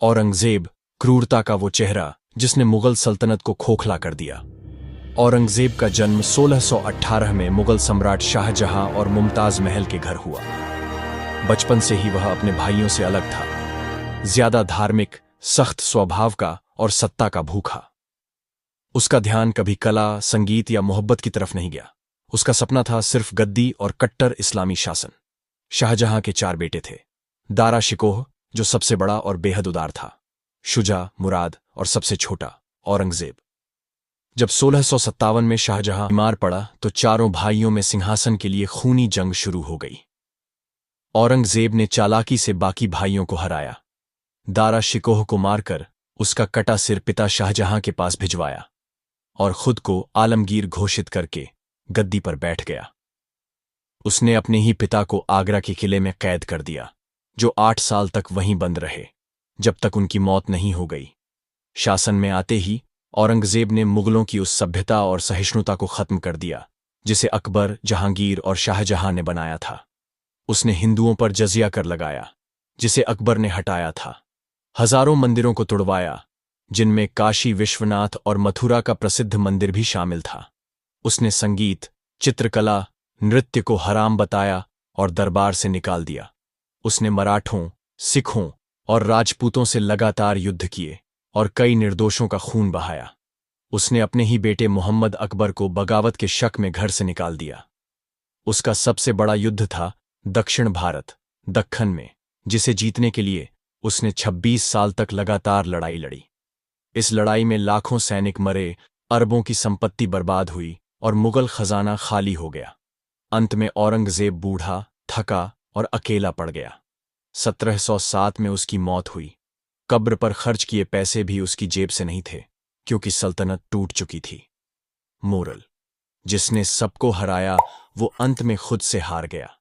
औरंगजेब, क्रूरता का वो चेहरा जिसने मुगल सल्तनत को खोखला कर दिया। औरंगजेब का जन्म 1618 में मुगल सम्राट शाहजहां और मुमताज महल के घर हुआ। बचपन से ही वह अपने भाइयों से अलग था, ज्यादा धार्मिक, सख्त स्वभाव का और सत्ता का भूखा। उसका ध्यान कभी कला, संगीत या मोहब्बत की तरफ नहीं गया। उसका सपना था सिर्फ गद्दी और कट्टर इस्लामी शासन। शाहजहां के 4 बेटे थे। दारा शिकोह, जो सबसे बड़ा और बेहद उदार था, शुजा, मुराद और सबसे छोटा औरंगजेब। जब 1657 में शाहजहां बीमार पड़ा तो चारों भाइयों में सिंहासन के लिए खूनी जंग शुरू हो गई। औरंगजेब ने चालाकी से बाकी भाइयों को हराया। दारा शिकोह को मारकर उसका कटा सिर पिता शाहजहां के पास भिजवाया और खुद को आलमगीर घोषित करके गद्दी पर बैठ गया। उसने अपने ही पिता को आगरा के किले में कैद कर दिया, जो 8 साल तक वहीं बंद रहे, जब तक उनकी मौत नहीं हो गई। शासन में आते ही औरंगजेब ने मुगलों की उस सभ्यता और सहिष्णुता को खत्म कर दिया जिसे अकबर, जहांगीर और शाहजहां ने बनाया था। उसने हिंदुओं पर जजिया कर लगाया, जिसे अकबर ने हटाया था। हजारों मंदिरों को तुड़वाया, जिनमें काशी विश्वनाथ और मथुरा का प्रसिद्ध मंदिर भी शामिल था। उसने संगीत, चित्रकला, नृत्य को हराम बताया और दरबार से निकाल दिया। उसने मराठों, सिखों और राजपूतों से लगातार युद्ध किए और कई निर्दोषों का खून बहाया। उसने अपने ही बेटे मोहम्मद अकबर को बगावत के शक में घर से निकाल दिया। उसका सबसे बड़ा युद्ध था दक्षिण भारत, दक्खन में, जिसे जीतने के लिए उसने 26 साल तक लगातार लड़ाई लड़ी। इस लड़ाई में लाखों सैनिक मरे, अरबों की संपत्ति बर्बाद हुई और मुगल खजाना खाली हो गया। अंत में औरंगजेब बूढ़ा, थका और अकेला पड़ गया। 1707 में उसकी मौत हुई। कब्र पर खर्च किए पैसे भी उसकी जेब से नहीं थे, क्योंकि सल्तनत टूट चुकी थी। मोरल: जिसने सबको हराया वो अंत में खुद से हार गया।